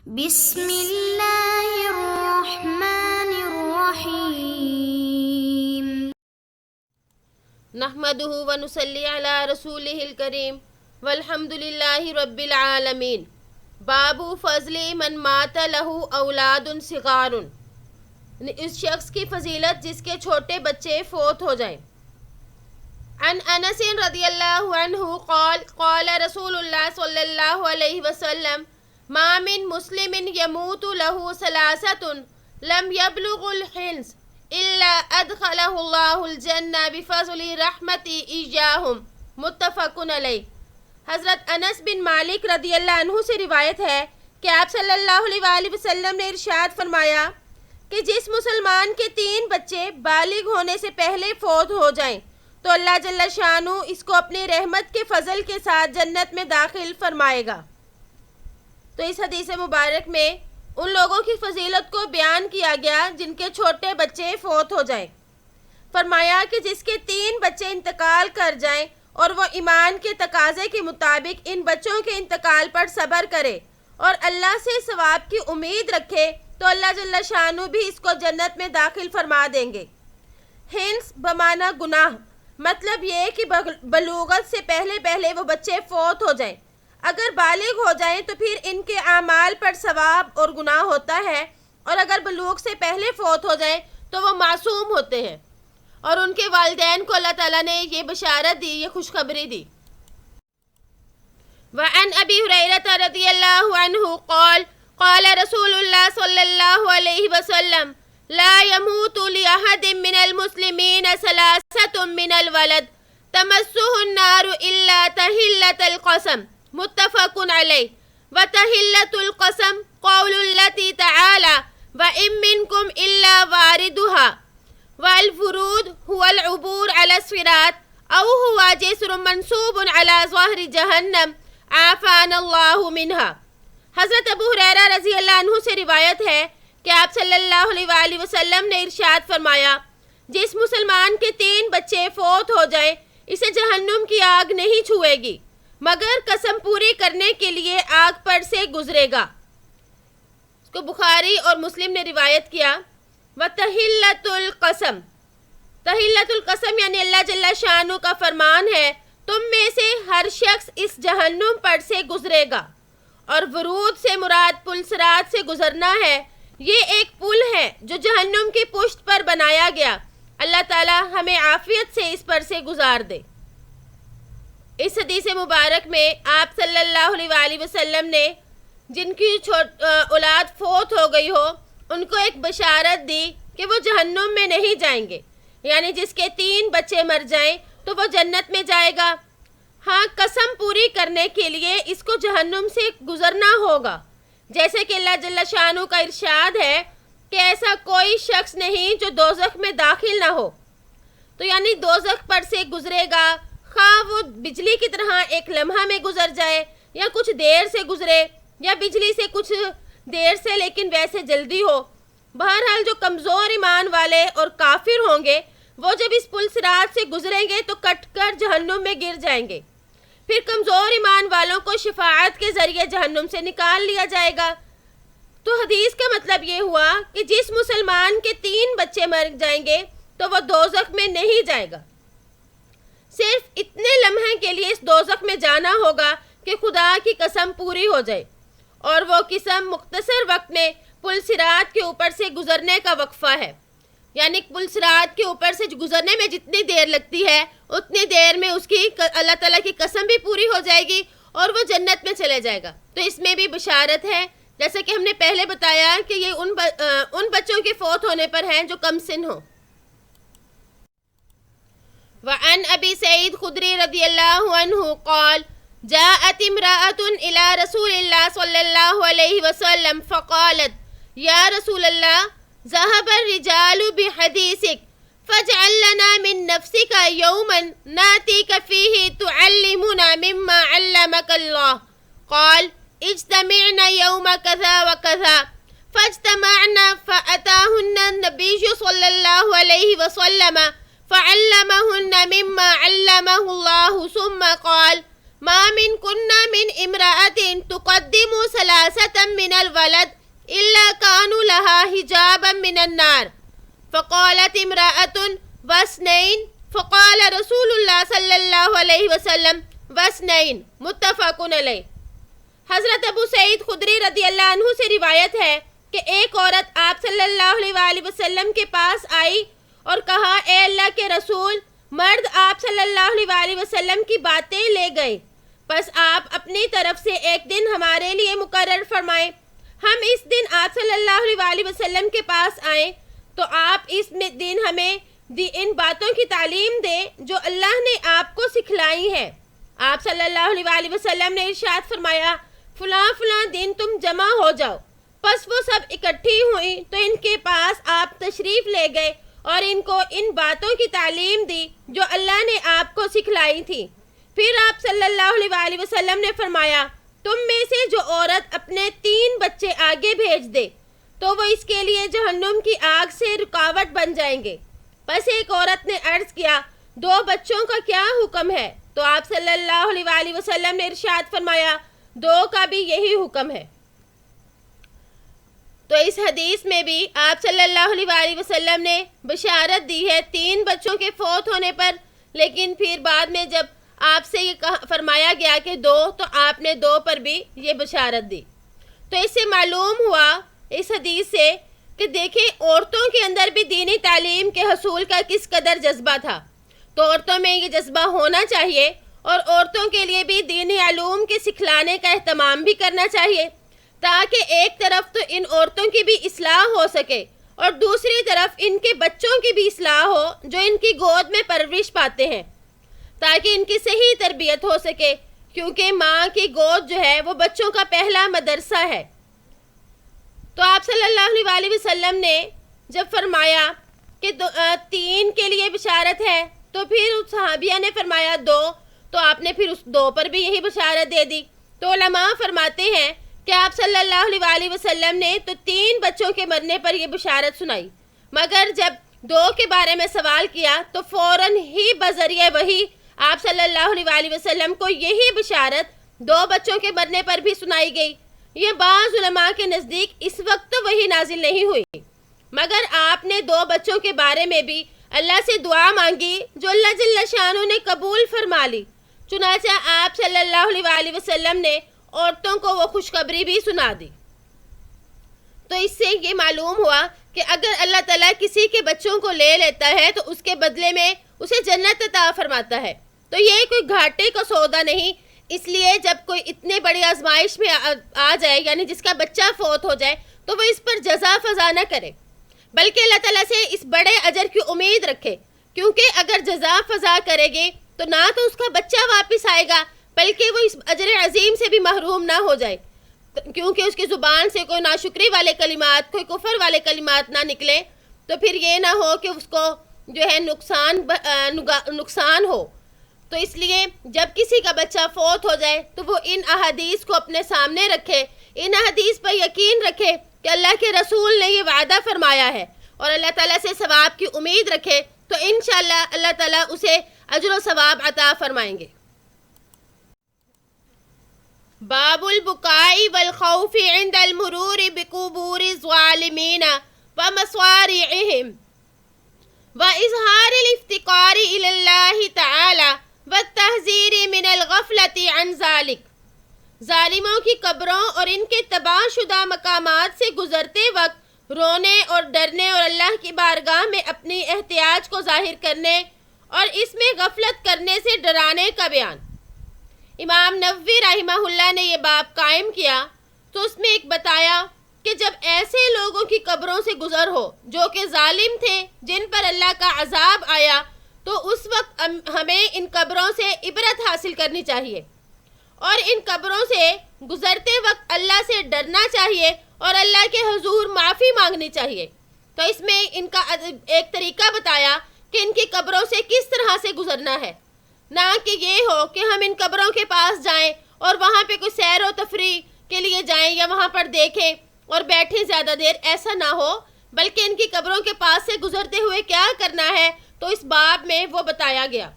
بسم اللہ الرحمن الرحیم نحمده ونصلی علی رسولہ الکریم والحمد للہ رب العالمین۔ باب فضل من مات لہ اولاد صغار، اس شخص کی فضیلت جس کے چھوٹے بچے فوت ہو جائیں۔ عن انس رضی اللہ عنہ قال قال رسول اللہ صلی اللہ علیہ وسلم ما من مسلم يموت له ثلاثة لم يبلغ الحنس الا ادخله الله الجنہ بفضل رحمتی ایاہم، متفق علیہ۔ حضرت انس بن مالک رضی اللہ عنہ سے روایت ہے کہ آپ صلی اللہ علیہ وآلہ وسلم نے ارشاد فرمایا کہ جس مسلمان کے 3 بچے بالغ ہونے سے پہلے فوت ہو جائیں تو اللہ جل شانہ اس کو اپنی رحمت کے فضل کے ساتھ جنت میں داخل فرمائے گا۔ تو اس حدیث مبارک میں ان لوگوں کی فضیلت کو بیان کیا گیا جن کے چھوٹے بچے فوت ہو جائیں۔ فرمایا کہ جس کے 3 بچے انتقال کر جائیں اور وہ ایمان کے تقاضے کے مطابق ان بچوں کے انتقال پر صبر کرے اور اللہ سے ثواب کی امید رکھے تو اللہ جل شانہ بھی اس کو جنت میں داخل فرما دیں گے۔ ہنس بمعنی گناہ، مطلب یہ کہ بلوغت سے پہلے وہ بچے فوت ہو جائیں۔ اگر بالغ ہو جائیں تو پھر ان کے اعمال پر ثواب اور گناہ ہوتا ہے، اور اگر بلوغ سے پہلے فوت ہو جائیں تو وہ معصوم ہوتے ہیں، اور ان کے والدین کو اللہ تعالیٰ نے یہ بشارت دی، یہ خوشخبری دی۔ وعن ابی ہریرہ رضی اللہ عنہ قال قال رسول اللہ صلی اللہ علیہ وسلم لا يموت لأحد من المسلمین ثلاثة من الولد تمسه النار الا تحلة القسم، متفق علیہ۔ وتحلة القسم قول التي تعالى وإن منكم إلا واردها، والفرود هو العبور على الصراط أو هو جسر منصوب على ظهر جہنم عافانا اللہ منها۔ حضرت ابو ہریرہ رضی اللہ عنہ سے روایت ہے کہ آپ صلی اللہ علیہ وآلہ وسلم نے ارشاد فرمایا جس مسلمان کے 3 بچے فوت ہو جائیں اسے جہنم کی آگ نہیں چھوئے گی مگر قسم پوری کرنے کے لیے آگ پر سے گزرے گا۔ اس کو بخاری اور مسلم نے روایت کیا۔ وَتَحِلَّةُ الْقَسَمِ، تحلۃ القسم یعنی اللہ جل شانہ کا فرمان ہے تم میں سے ہر شخص اس جہنم پر سے گزرے گا، اور ورود سے مراد پل صراط سے گزرنا ہے۔ یہ ایک پل ہے جو جہنم کی پشت پر بنایا گیا، اللہ تعالی ہمیں عافیت سے اس پر سے گزار دے۔ اس حدیث مبارک میں آپ صلی اللہ علیہ وآلہ وسلم نے جن کی اولاد فوت ہو گئی ہو ان کو ایک بشارت دی کہ وہ جہنم میں نہیں جائیں گے، یعنی جس کے 3 بچے مر جائیں تو وہ جنت میں جائے گا۔ ہاں، قسم پوری کرنے کے لیے اس کو جہنم سے گزرنا ہوگا، جیسے کہ اللہ جل شانہ کا ارشاد ہے کہ ایسا کوئی شخص نہیں جو دوزخ میں داخل نہ ہو۔ تو یعنی دوزخ پر سے گزرے گا، خواہ وہ بجلی کی طرح ایک لمحہ میں گزر جائے یا کچھ دیر سے گزرے، یا بجلی سے کچھ دیر سے لیکن ویسے جلدی ہو۔ بہرحال جو کمزور ایمان والے اور کافر ہوں گے وہ جب اس پل صراط سے گزریں گے تو کٹ کر جہنم میں گر جائیں گے، پھر کمزور ایمان والوں کو شفاعت کے ذریعے جہنم سے نکال لیا جائے گا۔ تو حدیث کا مطلب یہ ہوا کہ جس مسلمان کے 3 بچے مر جائیں گے تو وہ دوزخ میں نہیں جائے گا، صرف اتنے لمحے کے لیے اس دوزخ میں جانا ہوگا کہ خدا کی قسم پوری ہو جائے، اور وہ قسم مختصر وقت میں پل صراط کے اوپر سے گزرنے کا وقفہ ہے، یعنی پل صراط کے اوپر سے گزرنے میں جتنی دیر لگتی ہے اتنی دیر میں اس کی اللہ تعالیٰ کی قسم بھی پوری ہو جائے گی اور وہ جنت میں چلے جائے گا۔ تو اس میں بھی بشارت ہے، جیسے کہ ہم نے پہلے بتایا کہ یہ ان بچوں کے فوت ہونے پر ہیں جو کم سن ہوں۔ وعن ابی سعید خدری رضی اللہ عنہ قال جاءت امرأة الى رسول اللہ صلی اللہ علیہ وسلم فقالت یا رسول اللہ ذهب الرجال بحدیثک فاجعل لنا من نفسك يوما ناتيك فيه تعلمنا مما علمك الله قال اجتمعنا يوم كذا وكذا فاجتمعنا فأتاهن النبي صلى الله عليه وسلم فعلمهن مما علمه الله ثم قال ما من كنا من امرأة تقدم ثلاثة من الولد إلا كانوا لها حجابا من النار فقالت امرأة واثنين فقال رسول اللہ صلی اللہ علیہ وسلم واثنين متفق علیہ۔ حضرت ابو سعید خدری رضی اللہ عنہ سے روایت ہے کہ ایک عورت آپ صلی اللہ علیہ وآلہ وسلم کے پاس آئی اور کہا اے اللہ کے رسول، مرد آپ صلی اللہ علیہ وآلہ وسلم کی باتیں لے گئے، پس آپ اپنی طرف سے ایک دن ہمارے لیے مقرر فرمائیں، ہم اس دن آپ صلی اللہ علیہ وآلہ وسلم کے پاس آئیں تو آپ اس دن ہمیں ان باتوں کی تعلیم دیں جو اللہ نے آپ کو سکھلائی ہیں۔ آپ صلی اللہ علیہ وآلہ وسلم نے ارشاد فرمایا فلاں فلاں دن تم جمع ہو جاؤ۔ پس وہ سب اکٹھی ہوئیں تو ان کے پاس آپ تشریف لے گئے اور ان کو ان باتوں کی تعلیم دی جو اللہ نے آپ کو سکھلائی تھی۔ پھر آپ صلی اللہ علیہ وآلہ وسلم نے فرمایا تم میں سے جو عورت اپنے 3 بچے آگے بھیج دے تو وہ اس کے لیے جہنم کی آگ سے رکاوٹ بن جائیں گے۔ پس ایک عورت نے عرض کیا 2 بچوں کا کیا حکم ہے؟ تو آپ صلی اللہ علیہ وآلہ وسلم نے ارشاد فرمایا 2 کا بھی یہی حکم ہے۔ تو اس حدیث میں بھی آپ صلی اللہ علیہ وآلہ وسلم نے بشارت دی ہے 3 بچوں کے فوت ہونے پر، لیکن پھر بعد میں جب آپ سے یہ فرمایا گیا کہ 2 تو آپ نے 2 پر بھی یہ بشارت دی۔ تو اس سے معلوم ہوا اس حدیث سے کہ دیکھیں عورتوں کے اندر بھی دینی تعلیم کے حصول کا کس قدر جذبہ تھا، تو عورتوں میں یہ جذبہ ہونا چاہیے اور عورتوں کے لیے بھی دینی علوم کے سکھلانے کا اہتمام بھی کرنا چاہیے تاکہ ایک طرف تو ان عورتوں کی بھی اصلاح ہو سکے اور دوسری طرف ان کے بچوں کی بھی اصلاح ہو جو ان کی گود میں پرورش پاتے ہیں، تاکہ ان کی صحیح تربیت ہو سکے، کیونکہ ماں کی گود جو ہے وہ بچوں کا پہلا مدرسہ ہے۔ تو آپ صلی اللہ علیہ وآلہ وسلم نے جب فرمایا کہ 3 کے لیے بشارت ہے تو پھر اس صحابیہ نے فرمایا 2، تو آپ نے پھر اس 2 پر بھی یہی بشارت دے دی۔ تو علماء فرماتے ہیں کہ آپ صلی اللہ علیہ وآلہ وسلم نے تو 3 بچوں کے مرنے پر یہ بشارت سنائی، مگر جب 2 کے بارے میں سوال کیا تو فوراً ہی بذریعہ وحی آپ صلی اللہ علیہ وآلہ وسلم کو یہی بشارت 2 بچوں کے مرنے پر بھی سنائی گئی۔ یہ بعض علماء کے نزدیک اس وقت تو وحی نازل نہیں ہوئی، مگر آپ نے 2 بچوں کے بارے میں بھی اللہ سے دعا مانگی جو اللہ جل شانہ نے قبول فرما لی، چنانچہ آپ صلی اللہ علیہ وآلہ وسلم نے عورتوں کو وہ خوشخبری بھی سنا دی۔ تو اس سے یہ معلوم ہوا کہ اگر اللہ تعالیٰ کسی کے بچوں کو لے لیتا ہے تو اس کے بدلے میں اسے جنت عطا فرماتا ہے، تو یہ کوئی گھاٹے کا سودا نہیں۔ اس لیے جب کوئی اتنے بڑی آزمائش میں آ جائے، یعنی جس کا بچہ فوت ہو جائے، تو وہ اس پر جزا فضا نہ کرے، بلکہ اللہ تعالیٰ سے اس بڑے اجر کی امید رکھے، کیونکہ اگر جزا فضا کرے گی تو نہ تو اس کا بچہ واپس آئے گا بلکہ وہ اس اجر عظیم سے بھی محروم نہ ہو جائے، کیونکہ اس کی زبان سے کوئی ناشکری والے کلمات، کوئی کفر والے کلمات نہ نکلے، تو پھر یہ نہ ہو کہ اس کو جو ہے نقصان ہو۔ تو اس لیے جب کسی کا بچہ فوت ہو جائے تو وہ ان احادیث کو اپنے سامنے رکھے، ان احادیث پر یقین رکھے کہ اللہ کے رسول نے یہ وعدہ فرمایا ہے اور اللہ تعالیٰ سے ثواب کی امید رکھے، تو انشاءاللہ اللہ تعالیٰ اسے اجر و ثواب عطا فرمائیں گے۔ باب البکاء والخوف عند المرور بقبور الظالمین ومصارعهم واظہار الافتقار الى اللہ تعالی والتحذیر من الغفلة عن ذلك۔ ظالموں کی قبروں اور ان کے تباہ شدہ مقامات سے گزرتے وقت رونے اور ڈرنے اور اللہ کی بارگاہ میں اپنی احتیاج کو ظاہر کرنے اور اس میں غفلت کرنے سے ڈرانے کا بیان۔ امام نووی رحمہ اللہ نے یہ باب قائم کیا تو اس میں ایک بتایا کہ جب ایسے لوگوں کی قبروں سے گزر ہو جو کہ ظالم تھے، جن پر اللہ کا عذاب آیا، تو اس وقت ہمیں ان قبروں سے عبرت حاصل کرنی چاہیے اور ان قبروں سے گزرتے وقت اللہ سے ڈرنا چاہیے اور اللہ کے حضور معافی مانگنی چاہیے۔ تو اس میں ان کا ایک طریقہ بتایا کہ ان کی قبروں سے کس طرح سے گزرنا ہے، نہ کہ یہ ہو کہ ہم ان قبروں کے پاس جائیں اور وہاں پہ کوئی سیر و تفریح کے لیے جائیں یا وہاں پر دیکھیں اور بیٹھیں زیادہ دیر، ایسا نہ ہو، بلکہ ان کی قبروں کے پاس سے گزرتے ہوئے کیا کرنا ہے، تو اس باب میں وہ بتایا گیا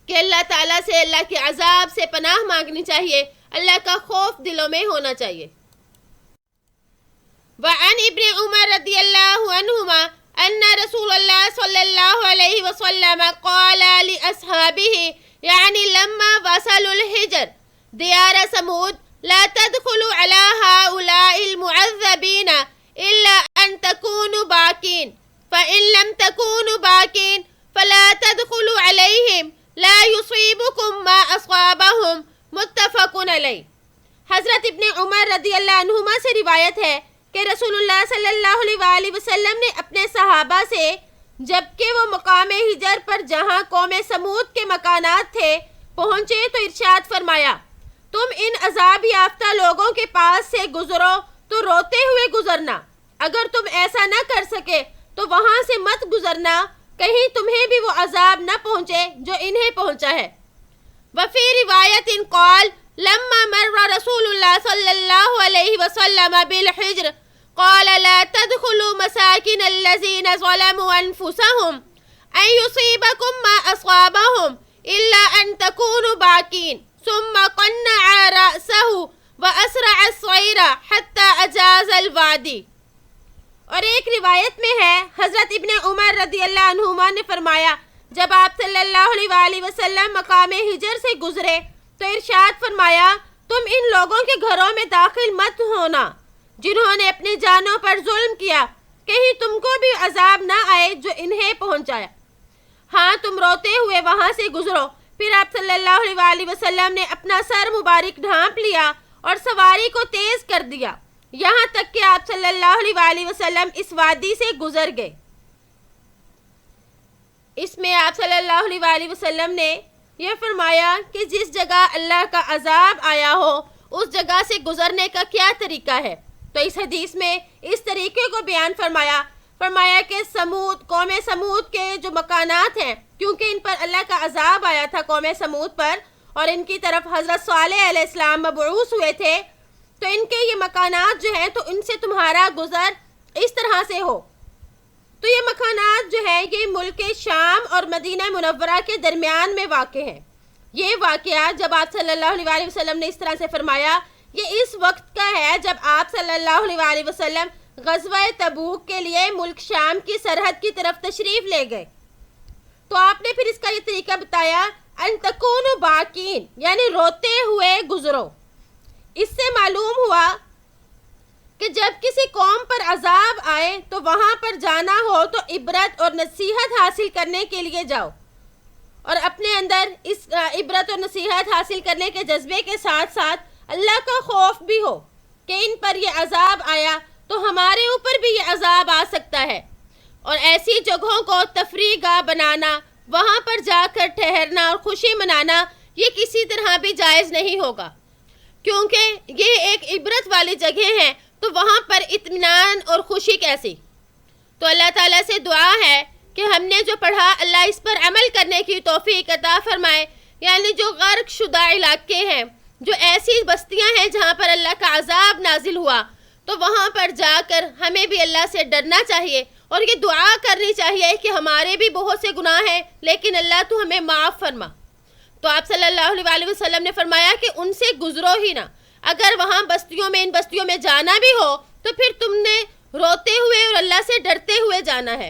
کہ اللہ تعالیٰ سے، اللہ کے عذاب سے پناہ مانگنی چاہیے، اللہ کا خوف دلوں میں ہونا چاہیے۔ وعن ابن عمر رضی اللہ عنہما ان رسول اللہ صلی اللہ علیہ وسلم قال لأصحابه يعني لما وصلوا الحجر ديار ثمود لا تدخلوا على هؤلاء المعذبين إلا أن تكونوا باكين فإن لم تكونوا باكين فلا تدخلوا عليهم لا يصيبكم ما أصابهم متفق علیہ۔ حضرت ابن عمر رضی اللہ عنہما سے روایت ہے کہ رسول اللہ صلی اللہ علیہ وآلہ وسلم نے اپنے صحابہ سے جبکہ وہ مقام ہجر پر جہاں قوم سمود کے مکانات تھے پہنچے تو ارشاد فرمایا، تم ان عذاب یافتہ لوگوں کے پاس سے گزرو تو روتے ہوئے گزرنا، اگر تم ایسا نہ کر سکے تو وہاں سے مت گزرنا، کہیں تمہیں بھی وہ عذاب نہ پہنچے جو انہیں پہنچا ہے۔ وفی روایت قال لما مر رسول اللہ صلی اللہ علیہ وسلم بالحجر قال لا تدخلوا مساکن الذین ظلموا انفسهم ان يصيبكم ما اصابهم الا ان تكونوا باکین ثم قنع رأسه واسرع الصعير حتى اجاز الوادی۔ اور ایک روایت میں ہے حضرت ابن عمر رضی اللہ عنہما نے فرمایا، جب آپ صلی اللہ علیہ وآلہ وسلم مقام ہجر سے گزرے تو ارشاد فرمایا، تم ان لوگوں کے گھروں میں داخل مت ہونا جنہوں نے اپنی جانوں پر ظلم کیا، کہیں تم کو بھی عذاب نہ آئے جو انہیں پہنچایا۔ ہاں تم روتے ہوئے وہاں سے گزرو۔ پھر آپ صلی اللہ علیہ وآلہ وسلم نے اپنا سر مبارک ڈھانپ لیا اور سواری کو تیز کر دیا، یہاں تک کہ آپ صلی اللہ علیہ وآلہ وسلم اس وادی سے گزر گئے۔ اس میں آپ صلی اللہ علیہ وآلہ وسلم نے یہ فرمایا کہ جس جگہ اللہ کا عذاب آیا ہو اس جگہ سے گزرنے کا کیا طریقہ ہے۔ تو اس حدیث میں اس طریقے کو بیان فرمایا کہ قوم سمود کے جو مکانات ہیں، کیونکہ ان پر اللہ کا عذاب آیا تھا قوم سمود پر، اور ان کی طرف حضرت صالح علیہ السلام مبعوث ہوئے تھے، تو ان کے یہ مکانات جو ہیں تو ان سے تمہارا گزر اس طرح سے ہو۔ تو یہ مکانات جو ہے یہ ملک شام اور مدینہ منورہ کے درمیان میں واقع ہیں۔ یہ واقعہ جب آپ صلی اللہ علیہ وآلہ وسلم نے اس طرح سے فرمایا، یہ اس وقت کا ہے جب آپ صلی اللہ علیہ وآلہ وسلم غزوہ تبوک کے لیے ملک شام کی سرحد کی طرف تشریف لے گئے۔ تو آپ نے پھر اس کا یہ طریقہ بتایا، ان تکونوا باکین، یعنی روتے ہوئے گزرو۔ اس سے معلوم ہوا کہ جب کسی قوم پر عذاب آئے تو وہاں پر جانا ہو تو عبرت اور نصیحت حاصل کرنے کے لیے جاؤ، اور اپنے اندر اس عبرت اور نصیحت حاصل کرنے کے جذبے کے ساتھ ساتھ اللہ کا خوف بھی ہو کہ ان پر یہ عذاب آیا تو ہمارے اوپر بھی یہ عذاب آ سکتا ہے۔ اور ایسی جگہوں کو تفریح گاہ بنانا، وہاں پر جا کر ٹھہرنا اور خوشی منانا یہ کسی طرح بھی جائز نہیں ہوگا، کیونکہ یہ ایک عبرت والی جگہ ہے، تو وہاں پر اطمینان اور خوشی کیسی۔ تو اللہ تعالیٰ سے دعا ہے کہ ہم نے جو پڑھا اللہ اس پر عمل کرنے کی توفیق عطا فرمائے، یعنی جو غرق شدہ علاقے ہیں، جو ایسی بستیاں ہیں جہاں پر اللہ کا عذاب نازل ہوا، تو وہاں پر جا کر ہمیں بھی اللہ سے ڈرنا چاہیے اور یہ دعا کرنی چاہیے کہ ہمارے بھی بہت سے گناہ ہیں لیکن اللہ تو ہمیں معاف فرما۔ تو آپ صلی اللہ علیہ وآلہ وسلم نے فرمایا کہ ان سے گزرو ہی نہ، اگر وہاں ان بستیوں میں جانا بھی ہو تو پھر تم نے روتے ہوئے اور اللہ سے ڈرتے ہوئے جانا ہے۔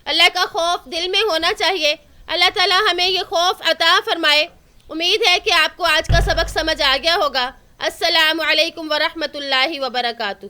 اللہ کا خوف دل میں ہونا چاہیے۔ اللہ تعالیٰ ہمیں یہ خوف عطا فرمائے۔ امید ہے کہ آپ کو آج کا سبق سمجھ آ گیا ہوگا۔ السلام علیکم ورحمۃ اللہ وبرکاتہ۔